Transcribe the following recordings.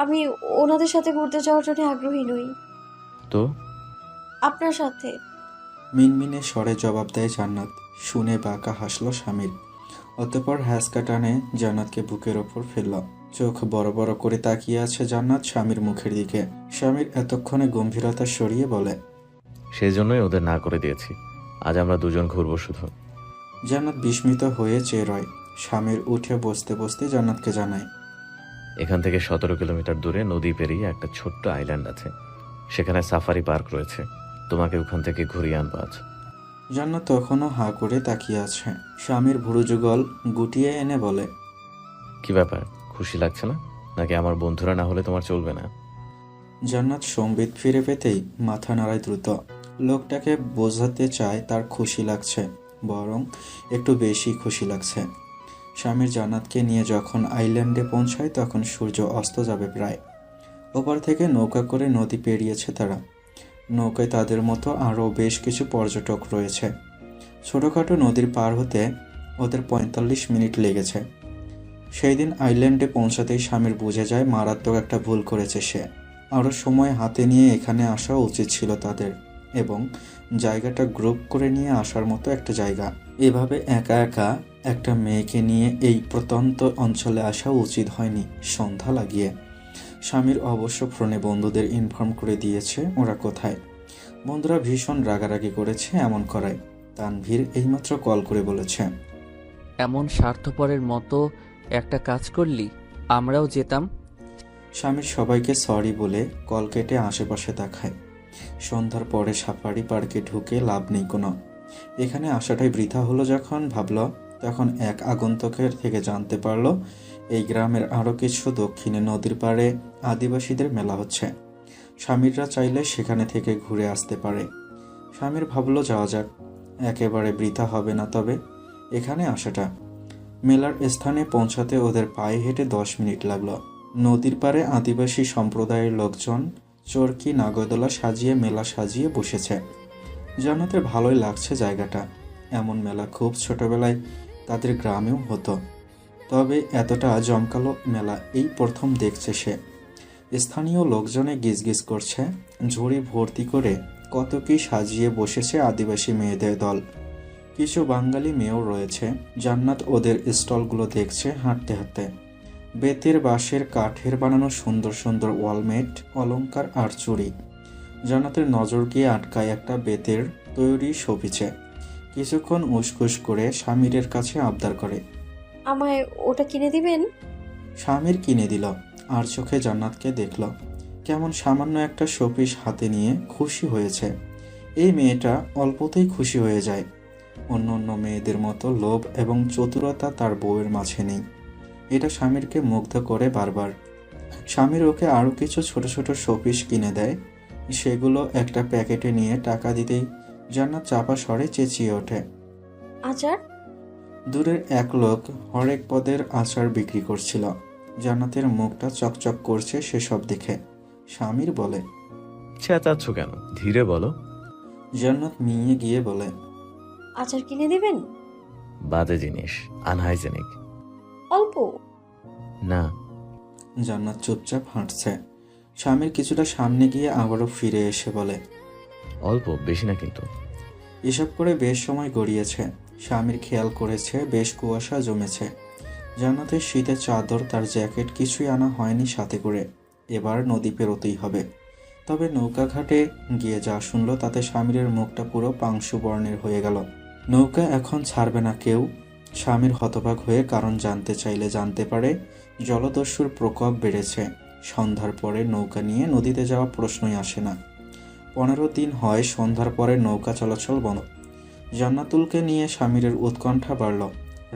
আমি ওনাদের সাথে ঘুরতে যাওয়ার জন্য আগ্রহী নই। তো আপনার সাথে। মিনমিনে স্বরে জবাব দেয় জান্নাত। শুনে বাঁকা হাসল স্বামীর। অতঃপর হ্যাঁচকা টানে জান্নাতকে বুকের ওপর ফেলল। চোখ বড় বড় করে তাকিয়ে আছে জান্নাত স্বামীর মুখের দিকে। স্বামীর এতক্ষণে গম্ভীরতা সরিয়ে বলে, সেই জন্যই ওদের না করে দিয়েছি। আজ আমরা দুজন ঘুরবো শুধু। জান্নাত বিস্মিত হয়ে চেয়ে রয়। স্বামীর উঠে বসতে বসতে জান্নাতকে জানায়, এখান থেকে 17 কিলোমিটার দূরে নদী পেরিয়ে একটা ছোট্ট আইল্যান্ড আছে। সেখানে সাফারি পার্ক রয়েছে। তোমাকে ওখান থেকে ঘুরিয়ে আনবো আজ। জান্নাত তখনও হাঁ করে তাকিয়ে আছে। স্বামীর ভুরু যুগল গুটিয়ে এনে বলে, কি ব্যাপার, খুশি লাগছে না? নাকি আমার বন্ধুরা না হলে তোমার চলবে না? জান্নাত সম্বিত ফিরে পেতেই মাথা নাড়ায় দ্রুত। লোকটাকে বোঝাতে চায় তার খুশি লাগছে, বরং একটু বেশি খুশি লাগছে। স্বামীর জান্নাতকে নিয়ে যখন আইল্যান্ডে পৌঁছায় তখন সূর্য অস্ত যাবে প্রায়। ওপার থেকে নৌকা করে নদী পেরিয়েছে তারা। নৌকায় তাদের মতো আরও বেশ কিছু পর্যটক রয়েছে। ছোটোখাটো নদীর পার হতে ওদের ৪৫ মিনিট লেগেছে। সেই দিন আইল্যান্ডে পৌঁছাতেই স্বামীর বুঝে যায় মারাত্মক একটা ভুল করেছে সে। আরও সময় হাতে নিয়ে এখানে আসা উচিত ছিল তাদের, এবং জায়গাটা গ্রুপ করে নিয়ে আসার মতো একটা জায়গা। এভাবে একা একা একটা মেয়েকে নিয়ে এই প্রত্যন্ত অঞ্চলে আসা উচিত হয়নি সন্ধ্যা লাগিয়ে। স্বামীর অবশ্য ফোনে বন্ধুদের ইনফর্ম করে দিয়েছে ওরা কোথায়। বন্ধুরা ভীষণ রাগারাগি করেছে এমন করায়। তানভীর এইমাত্র কল করে বলেছে, এমন স্বার্থপরের মতো একটা কাজ করলি, আমরাও যেতাম। স্বামীর সবাইকে সরি বলে কল কেটে আশেপাশে তাকায়। সন্ধ্যার পরে সাফারি পার্কে ঢুকে লাভ নেই কোনো। এখানে আসাটাই বৃথা হলো যখন ভাবল, তখন এক আগন্তুকের থেকে জানতে পারল এই গ্রামের আরও কিছু দক্ষিণে নদীর পাড়ে আদিবাসীদের মেলা হচ্ছে। স্বামীররা চাইলে সেখানে থেকে ঘুরে আসতে পারে। স্বামীর ভাবল যাওয়া যাক, একেবারে বৃথা হবে না তবে এখানে আসাটা। মেলার স্থানে পৌঁছাতে ওদের পায়ে হেঁটে 10 মিনিট লাগলো। নদীর পাড়ে আদিবাসী সম্প্রদায়ের লোকজন চরকি নাগরদোলা সাজিয়ে মেলা সাজিয়ে বসেছে। জান্নাতের ভালোই লাগছে জায়গাটা। এমন মেলা খুব ছোটবেলায় তাদের গ্রামেও হতো, তবে এতটা জমকালো মেলা এই প্রথম দেখছে সে। স্থানীয় লোকজনে গিজগিজ করছে, ঝুড়ি ভর্তি করে কত কি সাজিয়ে বসেছে আদিবাসী মেয়েদের দল। কিছু বাঙালি মেয়েও রয়েছে। জান্নাত ওদের স্টলগুলো দেখছে হাঁটতে হাঁটতে। বেতের বাঁশের কাঠের বানানো সুন্দর সুন্দর ওয়ালমেট, অলংকার আর চুড়ি। জান্নাতের নজর গিয়ে আটকায় একটা বেতের তৈরি শোপিছে। কিছুক্ষণ উসখুস করে স্বামীরের কাছে আবদার করে, আমায় ওটা কিনে দিবেন? স্বামীর কিনে দিল, আর চোখে জান্নাতকে দেখল। কেমন সামান্য একটা শোপিস হাতে নিয়ে খুশি হয়েছে। এই মেয়েটা অল্পতেই খুশি হয়ে যায়। অন্য অন্য মেয়েদের মতো লোভ এবং চতুরতা তার বউয়ের মাঝে নেই। এটা স্বামীরকে মুগ্ধ করে বারবার। স্বামীর ওকে আরও কিছু ছোট ছোট শোপিস কিনে দেয়। সেগুলো একটা প্যাকেটে নিয়ে টাকা দিতেই জান্নাত চাপা স্বরে চেঁচিয়ে ওঠে। আচার? দূরের এক লোক হরেক পদের আচার বিক্রি করছিল। জান্নাতের মুখটা চকচক করছে সেসব দেখে। স্বামীর বলে, চেঁচাচ্ছ কেন? ধীরে বলো। জান্নাত মিয়ে গিয়ে বলে, আচার কিনে দিবেন? বাজে জিনিস, আনহাইজেনিক। অল্প? না। জান্নাত চুপচাপ হাঁটছে। স্বামীর কিছুটা সামনে গিয়ে আবারও ফিরে এসে বলে, অল্প, বেশি না কিন্তু। এসব করে বেশ সময় গড়িয়েছে। স্বামীর খেয়াল করেছে বেশ কুয়াশা জমেছে। জান্নাতের শীতের চাদর, তার জ্যাকেট কিছুই আনা হয়নি সাথে করে। এবার নদী পেরোতেই হবে। তবে নৌকা ঘাটে গিয়ে যা শুনল তাতে স্বামীরের মুখটা পুরো পাংশু বর্ণের হয়ে গেল। নৌকা এখন ছাড়বে না কেউ। স্বামীর হতবাক হয়ে কারণ জানতে চাইলে জানতে পারে জলদস্যুর প্রকোপ বেড়েছে। সন্ধ্যার পরে নৌকা নিয়ে নদীতে যাওয়া প্রশ্নই আসে না। 15 দিন হয় সন্ধ্যার পরে নৌকা চলাচল বন্ধ। জান্নাতুলকে নিয়ে স্বামীরের উৎকণ্ঠা বাড়ল।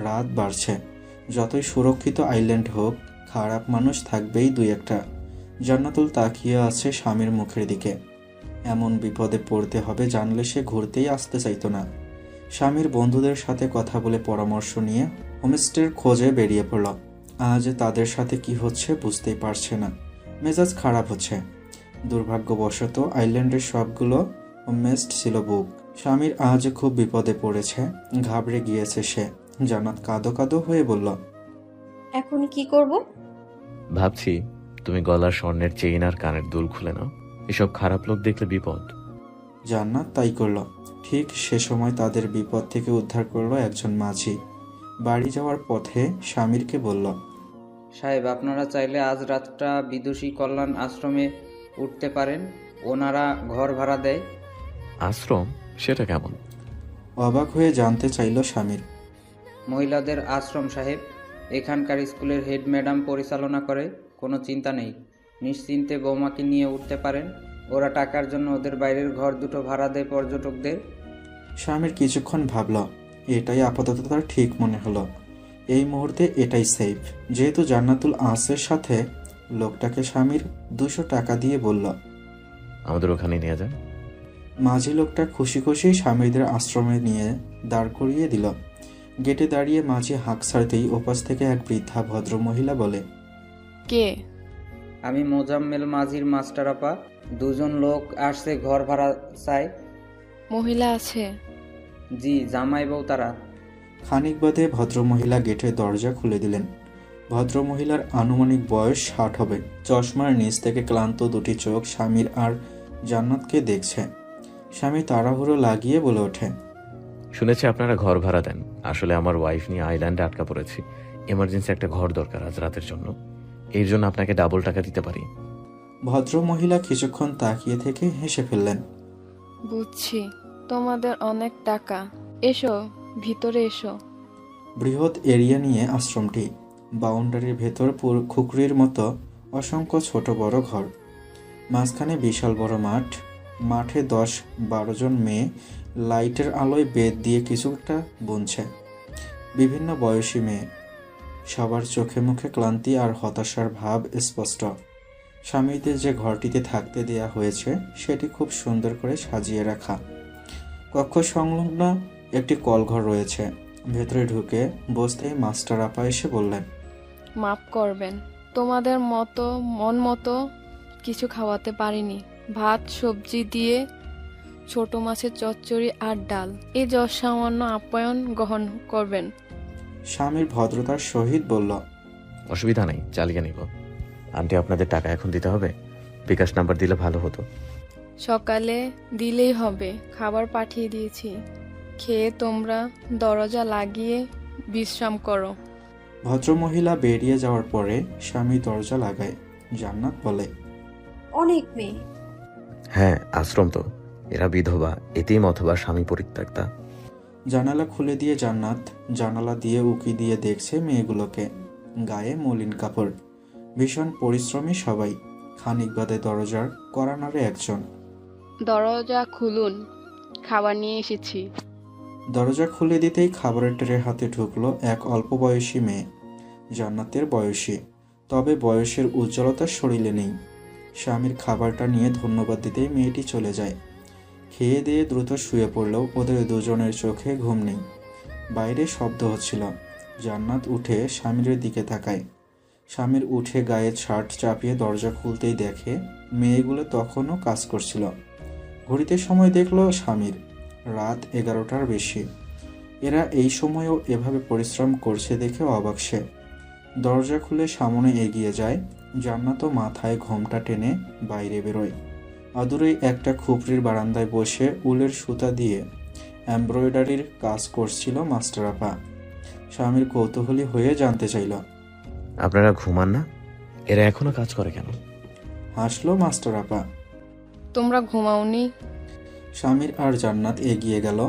রাত বাড়ছে। যতই সুরক্ষিত আইল্যান্ড হোক, খারাপ মানুষ থাকবেই দুই একটা। জান্নাতুল তাকিয়ে আছে স্বামীর মুখের দিকে। এমন বিপদে পড়তে হবে জানলে সে ঘুরতেই আসতে চাইতো না। স্বামীর বন্ধুদের সাথে কথা বলে পরামর্শ নিয়ে হোমস্টের খোঁজে বেরিয়ে পড়ল। আজ তাদের সাথে কি হচ্ছে বুঝতেই পারছে না। মেজাজ খারাপ হচ্ছে। দুর্ভাগ্যবশত আইল্যান্ডের সবগুলো হোমস্ট ছিল বুক। স্বামীর আজ খুব বিপদে পড়েছে। ঘাবড়ে গিয়েছে সে। জান্নাত কাঁদো কাঁদো হয়ে বলল, এখন কি করব? ভাবছি তুমি গলার স্বর্ণের চেইন আর কানের দুল খুলে নাও। এসব খারাপ লোক দেখলে বিপদ। জান্নাত তাই করল। ঠিক সে সময় তাদের বিপদ থেকে উদ্ধার করলো একজন মাঝি। বাড়ি যাওয়ার পথে স্বামীরকে বলল, সাহেব, আপনারা চাইলে আজ রাতটা বিদুষী কল্যাণ আশ্রমে উঠতে পারেন। ওনারা ঘর ভাড়া দেয়। আশ্রম? সেটা কেমন? অবাক হয়ে জানতে চাইল স্বামীর। মহিলাদের আশ্রম সাহেব, এখানকার স্কুলের হেড ম্যাডাম পরিচালনা করে। কোনো চিন্তা নেই, নিশ্চিন্তে বৌমাকে নিয়ে উঠতে পারেন। ওরা টাকার জন্য ওদের বাইরের ঘর দুটো ভাড়া দেয় পর্যটকদের। স্বামীর কিছুক্ষণ ভাবল। এটাই আপাতত তার ঠিক মনে হলো। এই মুহূর্তে এটাই সেফ। যেহেতু জান্নাতুল আসের সাথে, লোকটাকে স্বামীর 200 টাকা দিয়ে বলল। আমাদের ওখানে নিয়ে যান। মাঝি লোকটা খুশি খুশি স্বামীদের আশ্রমে নিয়ে দাঁড় করিয়ে দিল। গেটে দাঁড়িয়ে মাঝি হাঁক ছাড়তেই ওপাশ থেকে এক বৃদ্ধা ভদ্রমহিলা বলে, কে? আমি মোজাম্মেল মাঝির মাস্টার আপা। দুজন লোক আসছে, ঘর ভাড়া চায়। মহিলা আছে? জি, জামাই বউ তারা। খানিক বাদে ভদ্রমহিলা গেটের দরজা খুলে দিলেন। ভদ্রমহিলার আনুমানিক বয়স 60 হবে। চশমার নিচ থেকে ক্লান্ত দুটি চোখ স্বামীর আর জান্নাতকে দেখছে। স্বামী তাড়াহুড়ো লাগিয়ে বলে ওঠে, শুনেছি আপনারা ঘর ভাড়া দেন। আসলে আমার ওয়াইফ নিয়ে আইল্যান্ডে আটকা পড়েছি। এমার্জেন্সি একটা ঘর দরকার আজ রাতের জন্য। এর জন্য আপনাকে ডাবল টাকা দিতে পারি। ভদ্রমহিলা কিছুক্ষণ তাকিয়ে থেকে হেসে ফেললেন। বুঝছি, তোমাদের অনেক টাকা। এসো, ভিতরে এসো। বৃহৎ এরিয়া নিয়ে আশ্রমটি। বাউন্ডারির ভেতর খুকরির মতো অসংখ্য ছোট বড় ঘর। মাঝখানে বিশাল বড় মাঠ। মাঠে 10-12 জন মেয়ে লাইটের আলোয় বেদ দিয়ে কিছুটা বুনছে। বিভিন্ন বয়সী মেয়ে। সবার চোখে মুখে ক্লান্তি আর হতাশার ভাব স্পষ্ট। স্বামীদের যে ঘরটিতে থাকতে দেয়া হয়েছে সেটি খুব সুন্দর করে সাজিয়ে রাখা। কক্ষ সংলগ্ন একটি কলঘর রয়েছে। ভেতরে ঢুকে বসতেই মাস্টার আপা এসে বললেন, মাফ করবেন, তোমাদের মতো মন মতো কিছু খাওয়াতে পারিনি। ভাত সবজি দিয়ে ছোট মাছের চচ্চড়ি আর ডাল, এই সামান্য আপ্যায়ন গ্রহণ করবেন। স্বামীর ভদ্রতার সহিত বলল, অসুবিধা নেই, চালিয়ে নিব। আন্টি, আপনাদের টাকা এখন দিতে হবে? বিকাশ নাম্বার দিলে ভালো হতো। সকালে দিলেই হবে, খাবার পাঠিয়ে দিয়েছি। খেয়ে তোমরা দরজা লাগিয়ে বিশ্রাম করো। ভদ্রমহিলা বেরিয়ে যাওয়ার পরে স্বামী দরজা লাগায়। জান্নাত বলে, অনেক মেয়ে। হ্যাঁ, আশ্রম তো। এরা বিধবা, এতিম অথবা স্বামী পরিত্যক্তা। জানালা খুলে দিয়ে জান্নাত জানালা দিয়ে উকি দিয়ে দেখছে মেয়েগুলোকে। গায়ে মলিন কাপড়। ভীষণ পরিশ্রমী সবাই। খানিক বাদে দরজার কড়া নাড়ে একজন। দরজা খুলুন, খাবার নিয়ে এসেছি। দরজা খুলে দিতেই খাবারের ট্রে হাতে ঢুকলো এক অল্প বয়সী মেয়ে। জান্নাতের বয়সী, তবে বয়সের উজ্জ্বলতা শরীরে নেই। স্বামীর খাবারটা নিয়ে ধন্যবাদ দিতেই মেয়েটি চলে যায়। খেয়ে দিয়ে দ্রুত শুয়ে পড়লেও ওদের দুজনের চোখে ঘুম নেই। বাইরে শব্দ হচ্ছিল। জান্নাত উঠে স্বামীর দিকে তাকায়। স্বামীর উঠে গায়ে শার্ট চাপিয়ে দরজা খুলতেই দেখে মেয়েগুলো তখনও কাজ করছিল। ঘড়িতে সময় দেখলো স্বামীর, রাত 11টার বেশি। এরা এই সময়েও এভাবে পরিশ্রম করছে দেখে অবাক সে। দরজা খুলে সামনে এগিয়ে যায়। জান্নাতও মাথায় ঘোমটা টেনে বাইরে বেরোয়। অদূরেই একটা খুপরির বারান্দায় বসে উলের সুতা দিয়ে এমব্রয়ডারির কাজ করছিল মাস্টার আপা। স্বামীর কৌতূহলী হয়ে জানতে চাইল, আপনারা ঘুমান না? এরা এখনো কাজ করে কেন? হাসলো মাস্টার আপা। তোমরা ঘুমাওনি? স্বামীর আর জান্নাত এগিয়ে গেল।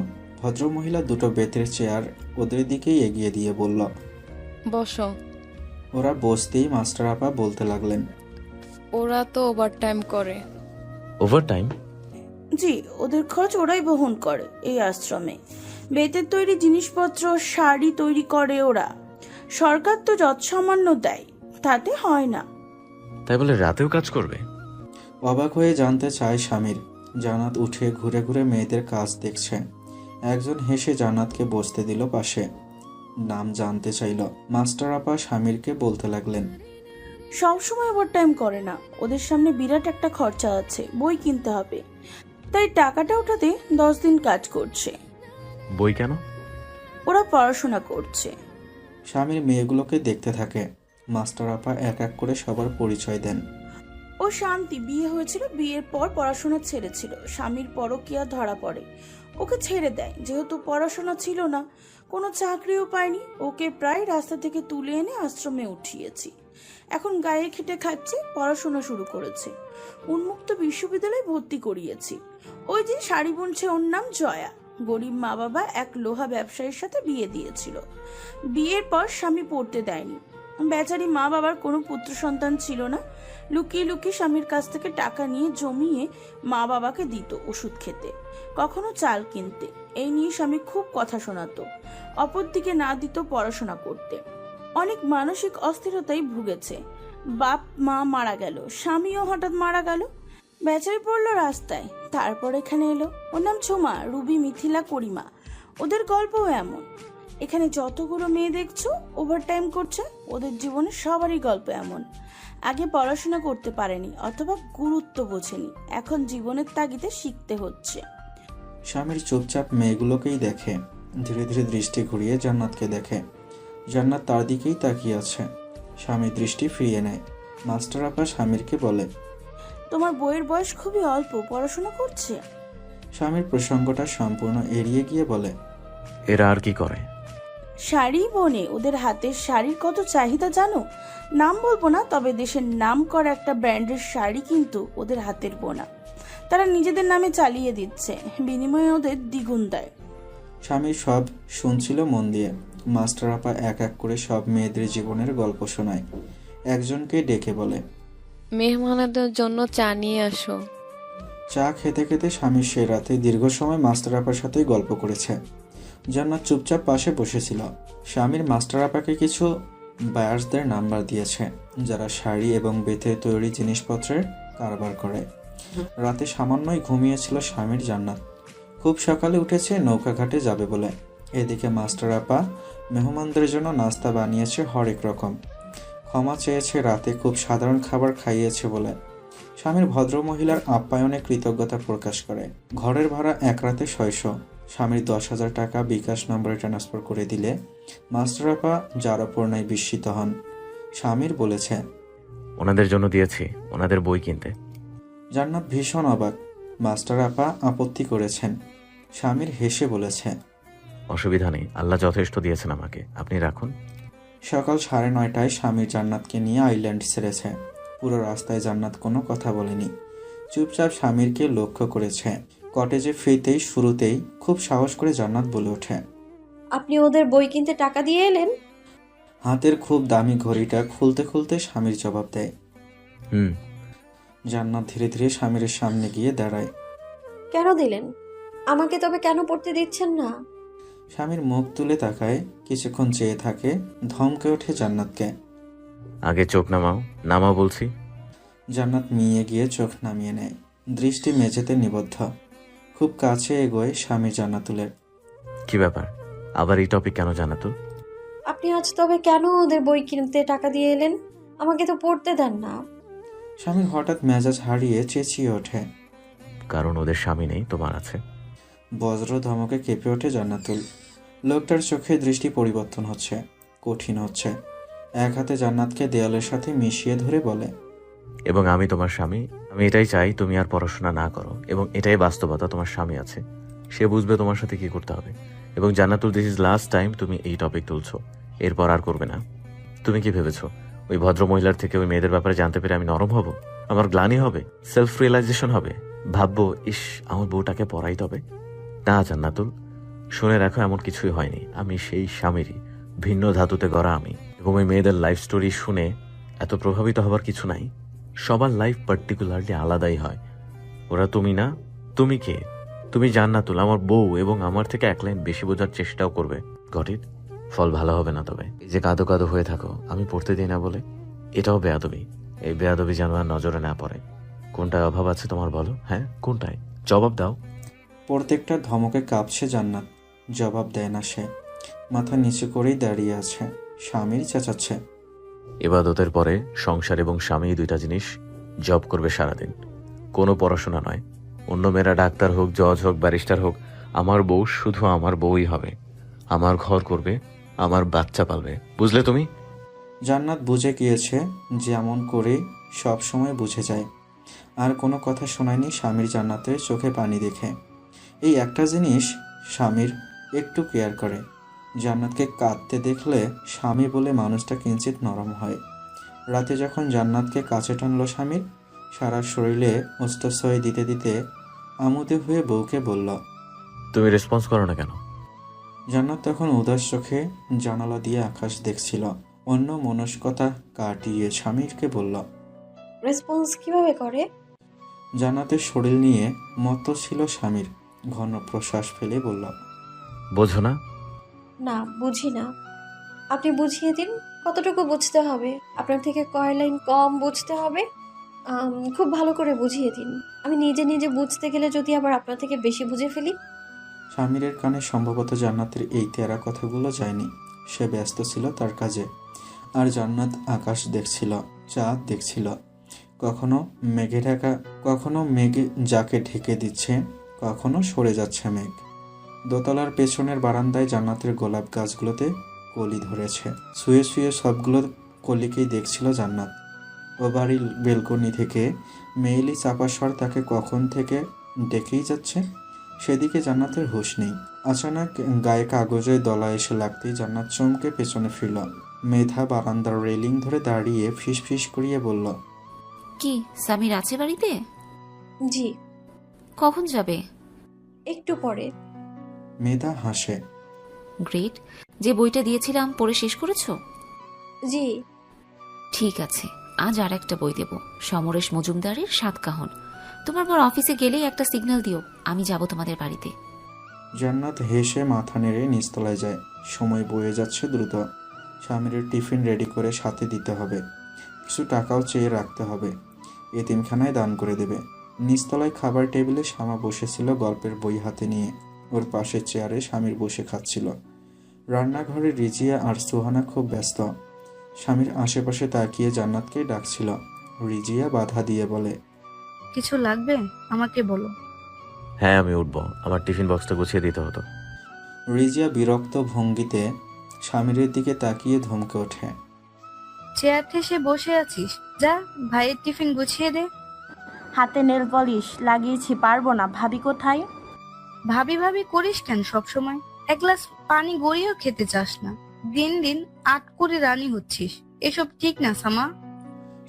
ভদ্রমহিলা দুটো বেতের চেয়ার ওদের দিকেই এগিয়ে দিয়ে বলল, বসো। ওরা বসতেই মাস্টার আপা বলতে লাগলেন, ওরা তো ওভারটাইম করে। ওভারটাইম? জি, ওদের খরচ ওরাই বহন করে। এই আশ্রমে বেতের তৈরি জিনিসপত্র, শাড়ি তৈরি করে ওরা। সরকার তো যৎসামান্য দেয়, তাতে হয় না। তাই বলে রাতেও কাজ করবে? অবাক হয়ে জানতে চায় স্বামীর। জান্নাত উঠে ঘুরে ঘুরে মেয়েদের কাজ দেখছে। একজন হেসে জান্নাতকে বসতে দিল পাশে। নাম জানতে চাইল। মাস্টার আপা স্বামীরকে বলতে লাগলেন, সবসময় ওভারটাইম করে না, ওদের সামনে বিরাট একটা খরচা আছে, বই কিনতে হবে। তাই টাকাটা ওঠাতে 10 দিন কাজ করছে। বই কেন? ওরা পড়াশোনা করছে। স্বামীর মেয়েগুলোকে দেখতে থাকে। মাস্টার আপা এক এক করে সবার পরিচয় দেন। ও শান্তি, বিয়ে হয়েছিল, বিয়ের পর পড়াশোনা ছেড়েছিল, স্বামীর পরকীয়া ধরা পড়ে, ওকে ছেড়ে দেয়। যেহেতু পড়াশোনা ছিল না, কোনো চাকরিও পায়নি, ওকে প্রায় রাস্তা থেকে তুলে এনে আশ্রমে উঠিয়েছি। এখন গায়ে খেটে খাচ্ছে, পড়াশোনা শুরু করেছে, উন্মুক্ত বিশ্ববিদ্যালয়ে ভর্তি করিয়েছি। ওই যে শাড়ি বুনছে, ওর নাম জয়া। গরিব মা বাবা এক লোহা ব্যবসায়ীর সাথে বিয়ে দিয়েছিল। বিয়ের পর স্বামী পড়তে দেয়নি। বেচারি মা বাবার কোনো পুত্র সন্তান ছিল না। লুকিয়ে লুকিয়ে স্বামীর কাছ থেকে টাকা নিয়ে জমিয়ে মা বাবাকে দিত ওষুধ খেতে, কখনো চাল কিনতে। এই নিয়ে স্বামী খুব কথা শোনাতো, অপরদিকে না দিত পড়াশোনা করতে। অনেক মানসিক অস্থিরতায় ভুগেছে। বাপ মা মারা গেল, স্বামীও হঠাৎ মারা গেল, বেচারি পড়লো রাস্তায়। তারপর এখানে এলো। ওর নাম ছোমা, রুবি, মিথিলা, করিমা। ওদের গল্পও এমন। এখানে যতগুলো মেয়ে দেখছো ওভারটাইম করছে, ওদের জীবনে সবারই গল্প এমন। আগে পড়াশোনা করতে পারেনি অথবা গুরুত্ব বোঝেনি, এখন জীবনের তাগিদে শিখতে হচ্ছে। স্বামীর চুপচাপ মেয়েগুলোকেই দেখে। ধীরে ধীরে দৃষ্টি ঘুরিয়ে জান্নাতকে দেখে। জান্নাত তার দিকেই তাকিয়ে আছে। স্বামীর দৃষ্টি ফিরিয়ে নেয়। মাস্টার আপা স্বামীরকে বলে, তোমার বইয়ের বয়স খুবই অল্প, পড়াশোনা করছে। স্বামীর প্রসঙ্গটা সম্পূর্ণ এড়িয়ে গিয়ে বলে, এরা আর কি করে? শাড়ি বোনে, ওদের হাতের শাড়ির কত চাহিদা জানো? নাম বলবো না, তবে দেশের নাম করা একটা ব্র্যান্ডের শাড়ি কিন্তু ওদের হাতের বোনা। তারা নিজেদের নামে চালিয়ে দিচ্ছে, বিনিময়ে ওদের দ্বিগুণ দেয়। স্বামী সব শুনছিল মন দিয়ে। মাস্টার আপা এক এক করে সব মেয়েদের জীবনের গল্প শোনায়। একজনকে ডেকে বলে, মেহমানদের জন্য চা নিয়ে আসো। চা খেতে খেতে স্বামী সে রাতে দীর্ঘ সময় মাস্টার আপার সাথেই গল্প করেছে। জান্নাত চুপচাপ পাশে বসেছিল। স্বামীর মাস্টার আপাকে কিছু বায়ার্সদের নাম্বার দিয়েছে, যারা শাড়ি এবং বেতের তৈরি জিনিসপত্রের কারবার করে। রাতে সামান্যই ঘুমিয়েছিল স্বামীর জান্নাত। খুব সকালে উঠেছে নৌকাঘাটে যাবে বলে। এদিকে মাস্টার আপা মেহমানদের জন্য নাস্তা বানিয়েছে হরেক রকম। ক্ষমা চেয়েছে রাতে খুব সাধারণ খাবার খাইয়েছে বলে। স্বামীর ভদ্রমহিলার আপ্যায়নে কৃতজ্ঞতা প্রকাশ করে। ঘরের ভাড়া এক রাতে 600। স্বামীর 10,000 টাকা বিকাশ নম্বরে ট্রান্সফার করে দিলে মাস্টার আপা যার ওপর নাই বিস্মিত হন। স্বামীর বলেছে, ওনাদের জন্য দিয়েছি, ওনাদের বই কিনতে। জান্নাত ভীষণ অবাক। মাস্টার আপা আপত্তি করেছেন। স্বামীর হেসে বলেছে, অসুবিধা নেই, আল্লাহ যথেষ্ট দিয়েছেন আমাকে, আপনি রাখুন। সকাল 9:30টায় স্বামীর জান্নাতকে নিয়ে আইল্যান্ড ছেড়েছে। পুরো রাস্তায় জান্নাত কোনো কথা বলেনি, চুপচাপ স্বামীরকে লক্ষ্য করেছে। কটেজে ফিরতেই শুরুতেই খুব সাহস করে জান্নাত বলে ওঠে, আপনি ওদের বই কিনতে টাকা দিয়ে এলেন? হাতের খুব দামি ঘড়িটা খুলতে খুলতে স্বামীর জবাব দেয়। হুম। জান্নাত ধীরে ধীরে স্বামীর সামনে গিয়ে দাঁড়ায়। কেন দিলেন? আমাকে তবে কেন পড়তে দিচ্ছেন না? স্বামীর মুখ তুলে তাকায়, কিছুক্ষণ চেয়ে থাকে, ধমকে ওঠে জান্নাতকে। আগে চোখ নামাও, নামাও বলছি। জান্নাত মিয়ে গিয়ে চোখ নামিয়ে নেয়, দৃষ্টি মেঝেতে নিবদ্ধ। খুব কাছে এগোয় স্বামী জান্নাতুলের। কি ব্যাপার, আবার এই টপিক কেন জানাতো? আপনি আজ তবে কেন ওদের বই কিনতে টাকা দিয়ে এলেন? আমাকে তো পড়তে দেন না। স্বামীর হঠাৎ মেজাজ হারিয়ে চেঁচিয়ে ওঠে, কারণ ওদের স্বামী নেই, তোমার আছে। বজ্র ধমকে কেঁপে ওঠে জান্নাতুল। লোকটার চোখে দৃষ্টি পরিবর্তন হচ্ছে, কঠিন হচ্ছে। এক হাতে জান্নাতকে দেয়ালের সাথে মিশিয়ে ধরে বলে, এবং আমি তোমার স্বামী, আমি এটাই চাই তুমি আর পড়াশোনা না করো, এবং এটাই বাস্তবতা, তোমার স্বামী আছে, সে বুঝবে তোমার সাথে কি করতে হবে। এবং জান্নাতুল, দিস ইজ লাস্ট টাইম তুমি এই টপিক তুলছো, এরপর আর করবে না। তুমি কি ভেবেছো ওই ভদ্র মহিলার থেকে ওই মেয়েদের ব্যাপারে জানতে পেরে আমি নরম হব? আমার গ্লানি হবে, সেলফ রিয়েলাইজেশন হবে, ভাববো ইস আমার বউটাকে পড়াই তবে। না জান্নাতুল, শুনে রাখো, এমন কিছুই হয়নি। আমি সেই স্বামীরই, ভিন্ন ধাতুতে গড়া আমি। এবং ওই মেয়েদের লাইফ স্টোরি শুনে এত প্রভাবিত হবার কিছু নাই। সবার লাইফ পার্টিকুলারলি আলাদাই হয়। ওরা তুমি না, তুমি কে? তুমি জান্নাতুল, আমার বউ, এবং আমার থেকে এক লাইন বেশি বোঝার চেষ্টাও করবে। Got it? ফল ভালো হবে না তবে। এই যে কাঁদো কাঁদো হয়ে থাকো আমি পড়তে দিই না বলে, এটাও বেয়াদবি। এই বেয়াদবি যেন আর নজরে না পড়ে। কোনটায় অভাব আছে তোমার বলো? হ্যাঁ, কোনটায়? জবাব দাও। প্রত্যেকটা ধমকে কাঁপছে জান্নাত, জবাব দেয় না সে। মাথা নিচু করেই দাঁড়িয়ে আছে। স্বামীর চেঁচাচ্ছে, ইবাদতের পরে সংসার এবং স্বামী দুইটা জিনিস জব করবে সারাদিন, কোনো পড়াশোনা নয়। অন্য মেয়েরা ডাক্তার হোক, জজ হোক, ব্যারিস্টার হোক, আমার বউ শুধু আমার বউই হবে। আমার ঘর করবে, আমার বাচ্চা পালবে, বুঝলে তুমি? জান্নাত বুঝে গিয়েছে, যেমন করে সব সময় বুঝে যায়। আর কোনো কথা শোনায়নি স্বামীর জান্নাতের চোখে পানি দেখে। এই একটা জিনিস স্বামীর একটু কেয়ার করে। জান্নাতকে কাঁদতে দেখলে স্বামী বলে মানুষটা কিঞ্চিত নরম হয়। রাতে যখন জান্নাতকে কাছে টানল স্বামীর, সারা শরীরে অস্ত্রসয় দিতে দিতে আমোদে হয়ে বউকে বলল। তুমি রেসপন্স করো না কেন? জান্নাত তখন উদাস চোখে জানালা দিয়ে আকাশ দেখছিল। অন্য মনস্কতা কাটিয়ে স্বামীরকে বলল। রেসপন্স কিভাবে করে? জান্নাতের শরীর নিয়ে মত্ত ছিল স্বামীর। ঘন প্রশ্বাস ফেলে বলল। বোঝো না? না, বুঝি না। আপনি বুঝিয়ে দিন, কতটুকু বুঝতে হবে? আপনার থেকে কয় লাইন কম বুঝতে হবে? খুব ভালো করে বুঝিয়ে দিন। আমি নিজে নিজে বুঝতে গেলে যদি আবার আপনার থেকে বেশি বুঝে ফেলি। স্বামীরের কানে সম্ভবত জান্নাতের এই তেরা কথাগুলো যায়নি। সে ব্যস্ত ছিল তার কাজে। আর জান্নাত আকাশ দেখছিল, চাঁদ দেখছিল। কখনো মেঘে যাকে ঢেকে দিচ্ছে, কখনো সরে যাচ্ছে মেঘ। দোতলার পেছনের বারান্দায় জান্নাতের গোলাপ গাছগুলোতে কলি ধরেছে। শুয়ে শুয়ে সবগুলো কলিকেই দেখছিল জান্নাত। ও বাড়ির বেলকনি থেকে মেয়েলি চাপা স্বর তাকে কখন থেকে ডেকেই যাচ্ছে। সেদিকে জান্নাতের হুঁশ নেই। আচানক গায়ে কাগজের দলা এসে লাগতেই জান্নাত চমকে পেছনে ফিরল। মেধা বারান্দার রেলিং ধরে দাঁড়িয়ে ফিস ফিস করিয়ে বলল। কি সামির আছে বাড়িতে? জি, কখন যাবে? একটু পরে। মেধা হাসে। গ্রেট। যে বইটা দিয়েছিলাম পড়ে শেষ করেছো? জি। ঠিক আছে, আজ আর একটা বই দেব, সমরেশ মজুমদারের সাতকাহন। তোমার পর অফিসে গেলেই একটা সিগন্যাল দিও, আমি যাব তোমাদের বাড়িতে। জান্নাত হেসে মাথা নেড়ে নিচতলায় যায়। সময় বয়ে যাচ্ছে দ্রুত। স্বামীর টিফিন রেডি করে সাথে দিতে হবে। কিছু টাকাও চেয়ে রাখতে হবে। এতিমখানায় দান করে দেবে। নিচতলায় খাবার টেবিলে শ্যামা বসেছিল গল্পের বই হাতে নিয়ে। ওর পাশের চেয়ারে স্বামীর বসে খাচ্ছিল। রান্নাঘরে রিজিয়া আর সুহানা খুব ব্যস্ত। স্বামীর আশেপাশে তাকিয়ে জান্নাতকে ডাকছিল। রিজিয়া বাধা দিয়ে বলে। কিছু লাগবে আমাকে বলো। হ্যাঁ, আমি উঠবো। আমার টিফিন বক্সটা গুছিয়ে দিতে হতো। রিজিয়া বিরক্ত ভঙ্গিতে স্বামীরের দিকে তাকিয়ে ধমকে ওঠে। চেয়ার ঠেসে বসে আছিস, যা ভাইয়ের টিফিন গুছিয়ে দে। হাতে নেল পলিশ লাগিয়েছি, পারবো না। ভাবি কোথায়? ভাবি ভাবি করিস কেন সব সময়? এক গ্লাস পানি গড়িয়েও খেতে চাস না। দিন দিন আট করে রানী হচ্ছিস, এসব ঠিক না সামা।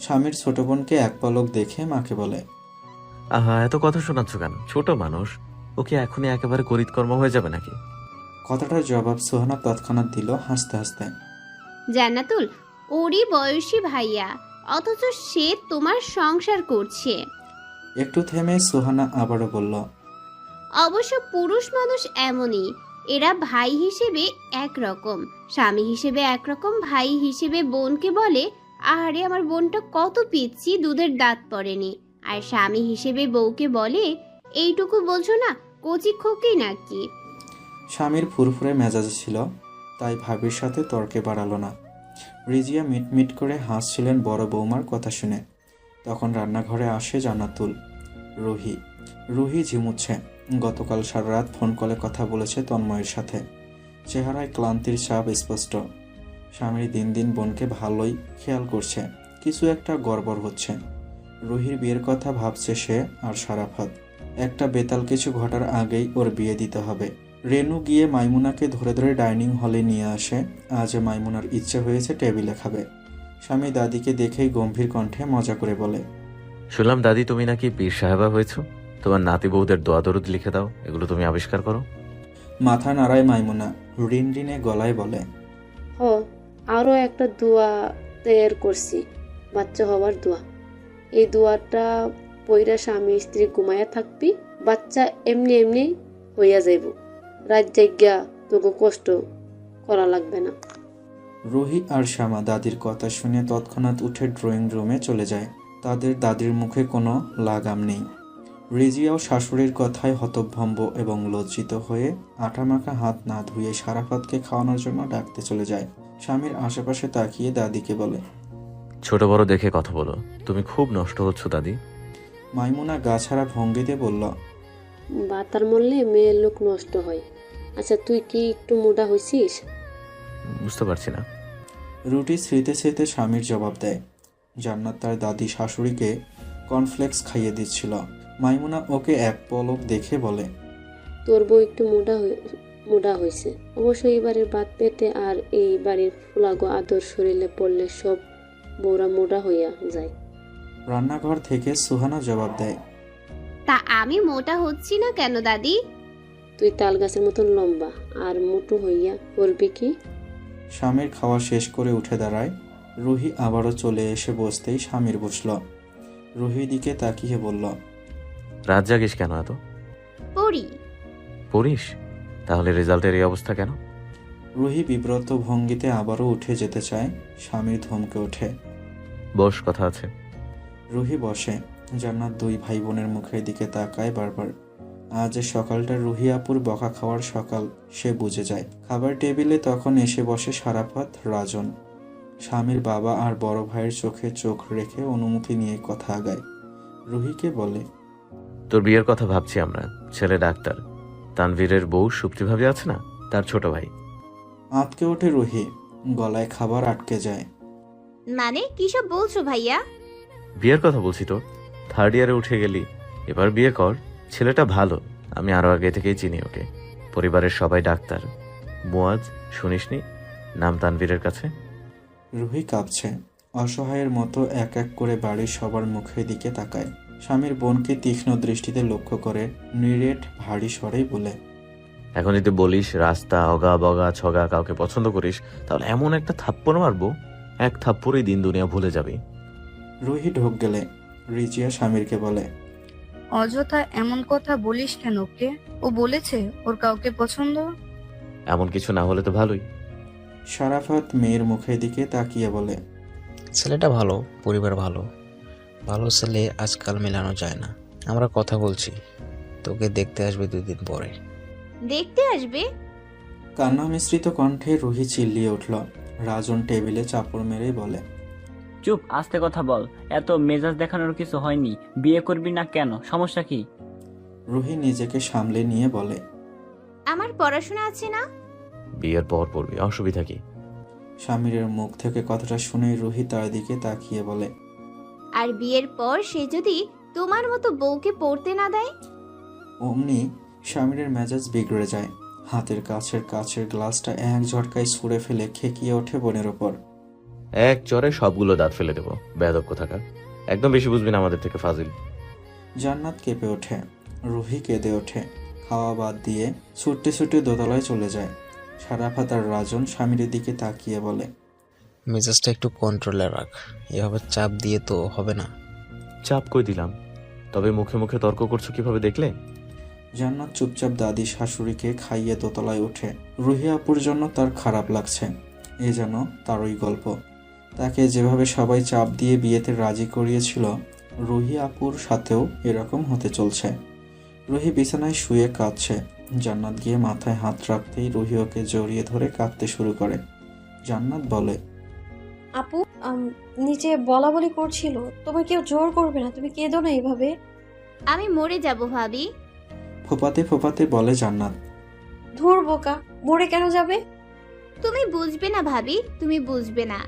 স্বামীর ছোট বোনকে এক পলক দেখে মাকে বলে। আহা, এত কথা শোনাচ্ছ কেন? ছোট মানুষ, ওকে এখনই একেবারে করিতকর্ম হয়ে যাবে নাকি? কথাটার জবাব সোহানা তৎক্ষণাৎ দিল হাসতে হাসতে। জান্নাতুল ওরই বয়সী ভাইয়া, অথচ সে তোমার সংসার করছে। একটু থেমে সোহানা আবারও বলল। অবশ্য পুরুষ মানুষ এমনই, এরা ভাই হিসেবে একরকম, স্বামী হিসেবে একরকম, ভাই হিসেবে বোনকে বলে আহারে আমার বোনটা কত পিচ্ছি, দুধের দাঁত পড়েনি। আর স্বামী হিসেবে বউকে বলে এইটুকু বলছো না, কচি খোকি নাকি। স্বামীর ফুরফুরে মেজাজ ছিল, তাই ভাবির সাথে তর্কে বাড়ালো না। রিজিয়া মিটমিট করে হাসছিলেন বড় বৌমার কথা শুনে। তখন রান্নাঘরে আসে জান্নাতুল। রুহি ঝিমুচ্ছে। গতকাল সারা রাত ফোন কলে কথা বলেছে তন্ময়ের সাথে। চেহারায় ক্লান্তির ছাপ স্পষ্ট। স্বামীর দিন দিন বোনকে ভালোই খেয়াল করছে। কিছু একটা গড়বড় হচ্ছে। রুহির বিয়ের কথা ভাবছে সে আর সারাফাত। একটা বেতাল কিছু ঘটার আগেই ওর বিয়ে দিতে হবে। রেনু গিয়ে মাইমুনাকে ধরে ধরে ডাইনিং হলে নিয়ে আসে। আজ মাইমুনার ইচ্ছে হয়েছে টেবিলে খাবে। স্বামী দাদিকে দেখেই গম্ভীর কণ্ঠে মজা করে বলে। শুনলাম দাদি তুমি নাকি পীর সাহেবা হয়েছো। তোমার নাতি বউদের দোয়া দরুদ লিখে দাও, এগুলো তুমি আবিষ্কার করো। মাথা নাড়ায় মাইমুনা, রিনরিনে গলায় বলে। আরও একটা দোয়া তৈরি করছি, বাচ্চা হওয়ার দোয়া। এই দোয়াটা পইরা স্বামী স্ত্রী ঘুমাইয়া থাকবি, বাচ্চা এমনি এমনি হইয়া যাইব। রাত জায়গা তোকে কষ্ট করা লাগবে না। রুহি আর শ্যামা দাদির কথা শুনে তৎক্ষণাৎ উঠে ড্রয়িং রুমে চলে যায়। তাদের দাদির মুখে কোনো লাগাম নেই। রিজিয়াও শাশুড়ির কথায় হতভম্ব এবং লজ্জিত হয়ে আটামাখা হাত না ধুয়ে সারাফাতকে খাওয়ানোর জন্য ডাকতে চলে যায়। স্বামীর আশেপাশে তাকিয়ে দাদিকে বলে। ছোট বড় দেখে কথা বলো, তুমি খুব নষ্ট হচ্ছ দাদি। মাইমুনা গাছাড়া ভঙ্গিতে বলল। বাতার মরলে মেয়ের লোক নষ্ট হয়। আচ্ছা তুই কি একটু মোটা হইছিস? বুঝতে পারছি না। রুটি স্মৃতে স্মৃতে স্বামীর জবাব দেয়। জান্নাত তার দাদি শাশুড়িকে কর্নফ্লেক্স খাইয়ে দিচ্ছিল। মাইমুনা ওকে এক পলক দেখে বলে, তোর বউ একটু মোটা হয়েছে। অবশ্য এবারের বাত পেটে আর এই বাড়ির ফুলাগো আদর শরীরে পড়লে সব বউরা মোটা হইয়া যায়। রান্নাঘর থেকে সুহানা জবাব দেয়, তা আমি মোটা হচ্ছি না কেন দাদি? তুই তাল গাছের মতন লম্বা আর মোটু হইয়া পড়বি কি? স্বামীর খাওয়া শেষ করে উঠে দাঁড়ায়। রুহি আবারও চলে এসে বসতেই স্বামীর বসল। রুহির দিকে তাকিয়ে বলল, রাত জাগিস কেন এত? পড়ি। পড়িস? তাহলে রেজাল্টের এই অবস্থা কেন? রুহি বিব্রত ভঙ্গিতে আবারও উঠে যেতে চায়। স্বামীর ধমকে ওঠে। বস, কথা আছে। রুহি বসে। জান্নাত দুই ভাই বোনের মুখের দিকে তাকায় বারবার। আজ সকালটা রুহি আপুর বকা খাওয়ার সকাল সে বুঝে যায়। খাবার টেবিলে তখন এসে বসে সারাফাত, রাজন। স্বামীর বাবা আর বড় ভাইয়ের চোখে চোখ রেখে অনুমতি নিয়ে কথা আগায়। রুহিকে বলে, তোর বিয়ের কথা ভাবছি আমরা। ছেলে ডাক্তার। তানভীরের বউ সুপ্তি ভাবি আছে না, তার ছোট ভাই। আঁতকে ওঠে রুহি। গলায় খাবার আটকে যায়। মানে কিসব বলছো ভাইয়া? বিয়ের কথা বলছি তো। 3rd ইয়ারে উঠে গেলি, এবার বিয়ে কর। ছেলেটা ভালো, আমি আরো আগে থেকেই চিনি ওকে। পরিবারের সবাই ডাক্তার। মুয়াজ শুনিসনি? নাম তানভীরের কাছে। রুহি কাঁপছে। অসহায়ের মতো এক এক করে বাড়ির সবার মুখের দিকে তাকায়। স্বামীর বোনকে তীক্ষ্ণ দৃষ্টিতে লক্ষ্য করে নিরেট ভারী স্বরেই বলে, এখন যদি বলিস রাস্তা অগা বগা ছগা কাউকে পছন্দ করিস, তাহলে এমন একটা থাপ্পড় মারবো, এক থাপ্পড়েই দিন দুনিয়া ভুলে যাবি। রুহি ঢোক গেলে রিজিয়া স্বামীরকে বলে, অযথা এমন কথা বলিস কেন ওকে? ও বলেছে ওর কাউকে পছন্দ? এমন কিছু না হলে তো ভালোই। সারাফাত মেয়ের মুখের দিকে তাকিয়ে বলে, ছেলেটা ভালো, পরিবার ভালো। ভালো ছেলে আজকাল মেলানো যায় না। আমরা কথা বলছি, তোকে দেখতে আসবে 2 দিন পরে। দেখতে আসবে? কান্না মিশ্রিত কণ্ঠে রুহি চিল্লিয়ে উঠল। রাজন টেবিলে চাপড় মেরেই বলে, চুপ, আস্তে কথা বল। এত মেজাজ দেখানোর কিছু হয়নি। বিয়ে করবি না কেন? সমস্যা কি? রুহি নিজেকে সামলে নিয়ে বলে, আমার পড়াশোনা আছে না। বিয়ের পর পড়বি, অসুবিধা কি? স্বামীরের মুখ থেকে কথাটা শুনে রুহি তার দিকে তাকিয়ে বলে, আর বিয়ের পর সে যদি তোমার মতো বউকে পড়তে না দেয়? অমনি স্বামীরের মেজাজ বিগড়ে যায়। হাতের কাছের গ্লাসটা এক ঝটকায় ছুঁড়ে ফেলে খেকিয়ে ওঠে বোনের ওপর। এক চরে সবগুলো দাঁত ফেলে দেবো, বেয়াদব কোথাকার। একদম বেশি বুঝবি না আমাদের থেকে, ফাজিল। জান্নাত কেঁপে ওঠে। রুহি কেঁদে ওঠে। খাওয়া বাদ দিয়ে ছুটতে ছুটে দোতলায় চলে যায়। সারাফাত আর রাজন স্বামীরের দিকে তাকিয়ে বলে, মেজাজটা একটু কন্ট্রোলে রাখ, এভাবে চাপ দিয়ে তো হবে না। চাপ কই দিলাম? তবে মুখে মুখে তর্ক করছো কিভাবে দেখলে? জান্নাত চুপচাপ দাদি শাশুড়িকে খাইয়ে দোতলায় ওঠে। রুহি আপুর জন্য তার খারাপ লাগছে। এ যেন তারই গল্প। তাকে যেভাবে সবাই চাপ দিয়ে বিয়েতে রাজি করিয়েছিল, রুহি আপুর সাথেও এরকম হতে চলছে। রুহি বিছানায় শুয়ে কাঁদছে। জান্নাত গিয়ে মাথায় হাত রাখতেই রুহি ওকে জড়িয়ে ধরে কাঁদতে শুরু করে। জান্নাত বলে, আপু, নিচে বলা বলি করছিল, তোমার কেউ জোর করবে না, তুমি কেঁদো না এভাবে। আমি মরে যাব ভাবি। ফোপাতে ফোপাতে বলে জান্নাত। ধুর বোকা, মরে কেন যাবে? তুমি বুঝবে না ভাবি, তুমি বুঝবে না।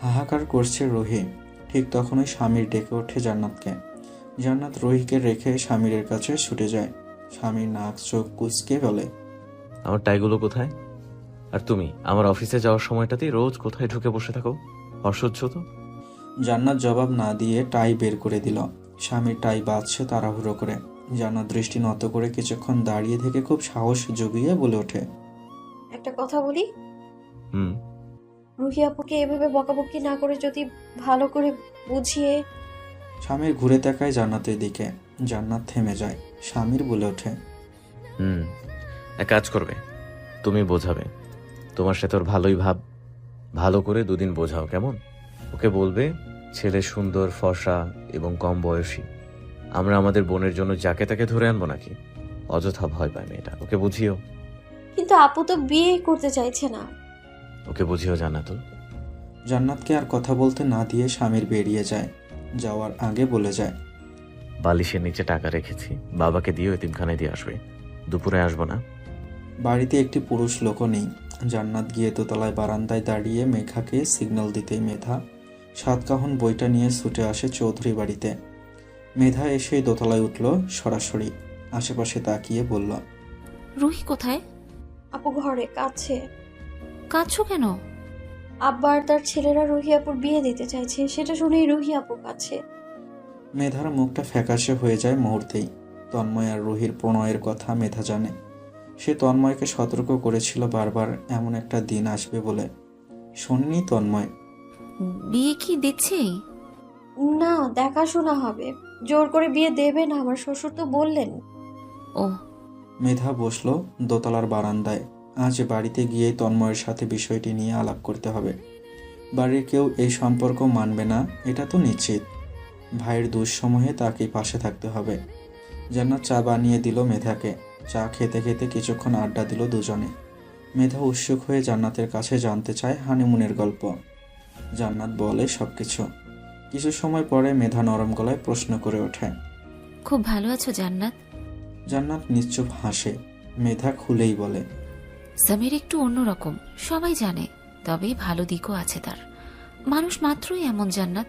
হাহাকার করছে রুহি। ঠিক তখনই স্বামীর ডেকে ওঠে জান্নাতকে। জান্নাত রুহিকে রেখে স্বামীরের কাছে ছুটে যায়। স্বামীর নাক চোখ কুঁচকে বলে, আমার টাইগুলো কোথায়? আর তুমি আমার অফিসে যাওয়ার সময়টাতেই রোজ কোথায় ঢুকে বসে থাকো? অসহ্য তো। জান্নাত জবাব না দিয়ে টাই বের করে দিল। স্বামীর টাই বাঁধছে তাড়াহুড়ো করে। জান্নাত দৃষ্টি নত করে কিছুক্ষণ দাঁড়িয়ে থেকে খুব সাহস জুগিয়ে বলে ওঠে, একটা কথা বলি। হুম। রুহি আপুকে এভাবে বকাবকি না করে যদি ভালো করে বুঝিয়ে। স্বামীর ঘুরে তাকায় জান্নাতের দিকে। জান্নাত থেমে যায়। স্বামীর বলে ওঠে, এক কাজ করবে, তুমি বোঝাবে। তোমার সাথে ওর ভালোই ভাব, ভালো করে 2 দিন বোঝাও, কেমন? ওকে বলবে ছেলে সুন্দর, ফর্সা এবং কম বয়সী। আমরা আমাদের বোনের জন্য যাকে তাকে ধরে আনবো নাকি? অযথা ভয় পায় মেয়েটা, ওকে বুঝিও। কিন্তু আপু তো বিয়ে করতে চাইছে না। ওকে বুঝিও জান্নাতুল। জান্নাতকে আর কথা বলতে না দিয়ে স্বামীর বেরিয়ে যায়। যাওয়ার আগে বলে যায়, বালিশের নিচে টাকা রেখেছি, বাবাকে দিয়ে এতিমখানায় দিয়ে আসবে। দুপুরে আসবো না। বাড়িতে একটি পুরুষ লোকও নেই। জান্নাত গিয়ে দোতলায় বারান্দায় দাঁড়িয়ে মেঘাকে সিগন্যাল দিতেই মেধা সাতকাহন বইটা নিয়ে ছুটে আসে চৌধুরী বাড়িতে। মেধা এসে দোতলায় উঠল সরাসরি, আশেপাশে তাকিয়ে বলল, রুহি কোথায়? আপু ঘরে কাছে। কাঁদছো কেন? আব্বা আর তার ছেলেরা রুহি আপুর বিয়ে দিতে চাইছে, সেটা শুনেই রুহি আপু কাছে। মেধার মুখটা ফ্যাকাশে হয়ে যায় মুহূর্তেই। তন্ময় আর রুহির প্রণয়ের কথা মেধা জানে। সে তন্ময়কে সতর্ক করেছিল বারবার এমন একটা দিন আসবে বলে। শোনেনি তন্ময়? বিয়ে কি দিচ্ছে? না, দেখাশোনা হবে। জোর করে বিয়ে দেবে না, আমার শ্বশুর তো বললেন। ও। মেধা বসল দোতলার বারান্দায়। আজ বাড়িতে গিয়ে তন্ময়ের সাথে বিষয়টি নিয়ে আলাপ করতে হবে। বাড়ির কেউ এই সম্পর্ক মানবে না, এটা তো নিশ্চিত। ভাইয়ের দুঃসময়ে তাকেই পাশে থাকতে হবে। জান্নাত চা বানিয়ে দিল মেধাকে। চা খেতে খেতে কিছুক্ষণ আড্ডা দিল দুজনে। মেধা উৎসুক হয়ে জান্নাতের কাছে জানতে চায় হানিমুনের গল্প। জান্নাত বলে সবকিছু। কিছু সময় পরে মেধা নরম গলায় প্রশ্ন করে ওঠে, খুব ভালো আছো জান্নাত? জান্নাত নিশ্চুপ হাসে। মেধা খুলেই বলে, সামির একটু অন্যরকম, সবাই জানে, তবে ভালো দিকও আছে তার। মানুষ মাত্রই এমন জান্নাত,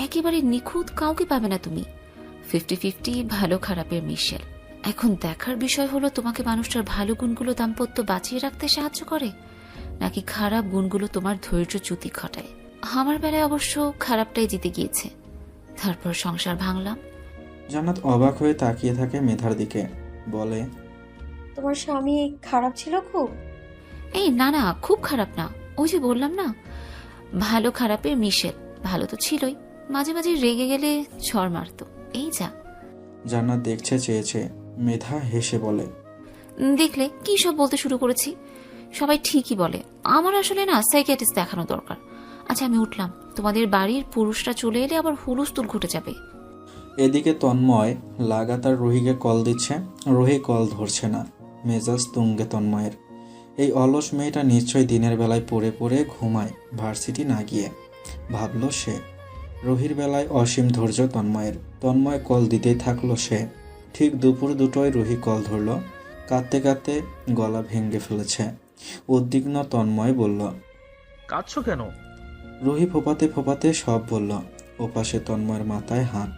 একেবারে নিখুঁত কাউকে পাবে না তুমি। 50-50 ভালো খারাপের মিশেল। এখন দেখার বিষয় হলো তোমাকে মানুষটার ভালো গুণগুলো দাম্পত্য বাঁচিয়ে রাখতে সাহায্য করে, নাকি খারাপ গুণগুলো তোমার ধৈর্যচ্যুতি ঘটায়। আমার বেলায় অবশ্য খারাপটাই জিতে গিয়েছে, তারপর সংসার ভাঙলাম। জান্নাত অবাক হয়ে তাকিয়ে থাকে মেধার দিকে, বলে, তোমার স্বামী খারাপ ছিল খুব? এই না না, খুব খারাপ না, ওই যে বললাম না, ভালো খারাপের মিশেল। ভালো তো ছিলই, মাঝে মাঝে রেগে গেলে ঝড় মারতো, এই যা। জান্নাত দেখছে চেয়েছে। মেধা হেসে বলে, দেখলে কি সব বলতে শুরু করেছি। সবাই ঠিকই বলে, আমার আসলে না সাইকিয়াট্রিস্ট দেখানো দরকার। আচ্ছা আমি উঠলাম, তোমাদের বাড়ির পুরুষরা চলে এলে আবার হুলস্থুল ঘটে যাবে। এদিকে তন্ময় লাগাতার রুহিকে কল দিচ্ছে, রুহি কল ধরছে না। মেজাজ তুঙ্গে তন্ময়ের। এই অলস মেয়েটা নিশ্চয়ই দিনের বেলায় পড়ে পড়ে ঘুমায় ভার্সিটি না গিয়ে, ভাবল সে। রুহির বেলায় অসীম ধৈর্য তন্ময়ের। তন্ময় কল দিতেই থাকলো সে। ঠিক দুপুর 2টায় রুহি কল ধরল। কাঁদতে কাঁদতে গলা ভেঙে ফেলেছে। উদ্বিগ্ন তন্ময় বলল, কাঁদছো কেন? রুহি ফোপাতে ফোপাতে সব বলল। ওপাশে তন্ময়ের মাথায় হাত।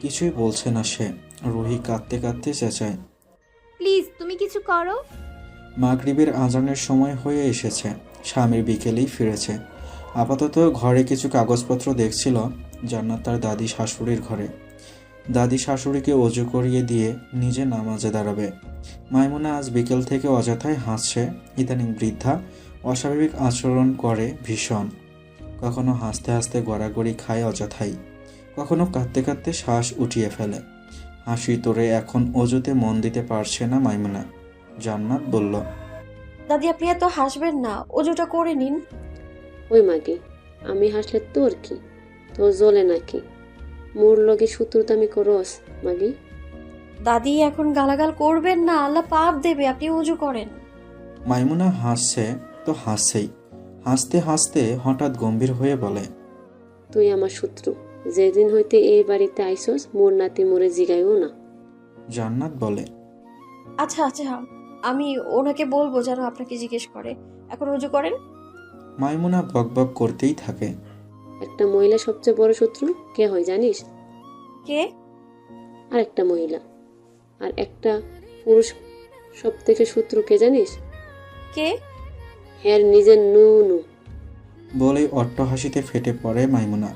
কিছুই বলছে না সে। রুহি কাঁদতে কাঁদতে চেঁচায়, প্লিজ তুমি কিছু করো। মাগরিবের আজানের সময় হয়ে এসেছে। স্বামীর বিকেলেই ফিরেছে। আপাতত ঘরে কিছু কাগজপত্র দেখছিল। জান্নাত তার দাদি শাশুড়ির ঘরে। দাদি শাশুড়িকে অজু করিয়ে দিয়ে নিজে নামাজে দাঁড়াবে। মাইমুনা আজ বিকেল থেকে অযথায় হাসছে। ইদানিং বৃদ্ধা অস্বাভাবিক আচরণ করে ভীষণ। কখনো হাসতে হাসতে গড়াগড়ি খায় অযথাই, কখনো কাঁদতে কাঁদতে শ্বাস উঠিয়ে ফেলে। হাসি তোরে এখন অজুতে মন দিতে পারছে না মাইমুনা। জান্নাত বলল, দাদি আপনি এত হাসবেন না, অজুটা করে নিন। ওই মাগে, আমি হাসলে তোর কি? তোর জ্বলে নাকি? মোর লগে শত্রুতামি করস মাগি? দাদি এখন গালাগাল করবেন না, আল্লাহ পাপ দেবে, আপনি অজু করেন। মাইমুনা হাসছে তো হাসছেই। হাসতে হাসতে হঠাৎ গম্ভীর হয়ে বলে, তুই আমার শত্রু। যেদিন হইতে এই বাড়িতে আইসস মোর নাতি মোরে জিগাইও না। জান্নাত বলে, আচ্ছা আচ্ছা, আমি ওনাকে বলবো যেন আপনাকে জিজ্ঞেস করে। এখন অজু করেন। মাইমুনা বকবক করতেই থাকে। একটা মহিলা সবচেয়ে বড় শত্রু কে হয় জানিস? কে? আর একটা মহিলা। আর একটা পুরুষ সব থেকে শত্রু কে জানিস? কে? হ্যার নিজের নুনু। বলেই অট্টহাসিতে ফেটে পড়ে মাইমুনা।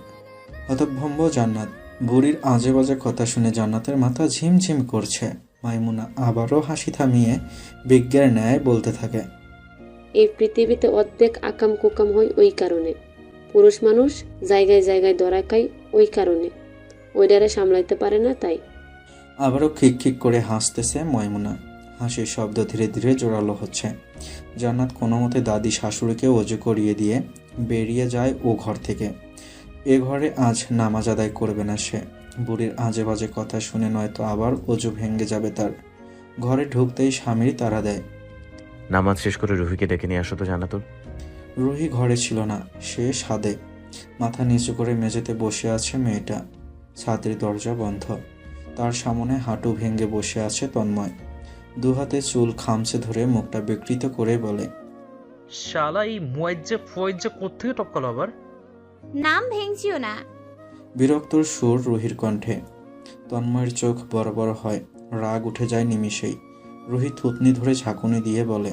হতভম্ব জান্নাত। বুড়ির আজে বাজে কথা শুনে জান্নাতের মাথা ঝিমঝিম করছে। মাইমুনা আবারও হাসি থামিয়ে বিজ্ঞার ন্যায় বলতে থাকে, এই পৃথিবীতে অর্ধেক আকাম কুকাম হয় ওই কারণে। পুরুষ মানুষ জায়গায় জায়গায় ধরা খায় ওই কারণে। ওইটারে সামলাইতে পারে না তাই। আবারও খিক খিক করে হাসতেছে মাইমুনা। হাসির শব্দ ধীরে ধীরে জোরালো হচ্ছে। জান্নাত কোনো মতে দাদি শাশুড়িকে অজু করিয়ে দিয়ে বেরিয়ে যায় ও ঘর থেকে। এ ঘরে আজ নামাজ আদায় করবে না সে। বুড়ির আজে বাজে কথা শুনে নয়তো আবার অজু ভেঙে যাবে তার। ঘরে ঢুকতেই স্বামীর তাড়া দেয়, নামাজ শেষ করে রুহিকে ডেকে নিয়ে আসো তো জান্নাতুল। রুহি ঘরে ছিল না, সে ছাদে। মাথা নিচু করে মেঝেতে বসে আছে মেয়েটা। ছাদের দরজা বন্ধ। তার সামনে হাঁটু ভেঙে বসে আছে তন্ময়। দুহাতে চুল খামচে ধরে মুখটা বিকৃত করে বলে, শালা এই মুয়াজ্জে ফয়েজ্জে কোত্থেকে টপকালো আবার? নাম ভেঙচিও না। বিরক্তর সুর রুহির কণ্ঠে। তন্ময়ের চোখ বড় বড় হয়, রাগ উঠে যায় নিমিষেই। রুহি থুতনি ধরে ঝাঁকুনি দিয়ে বলে,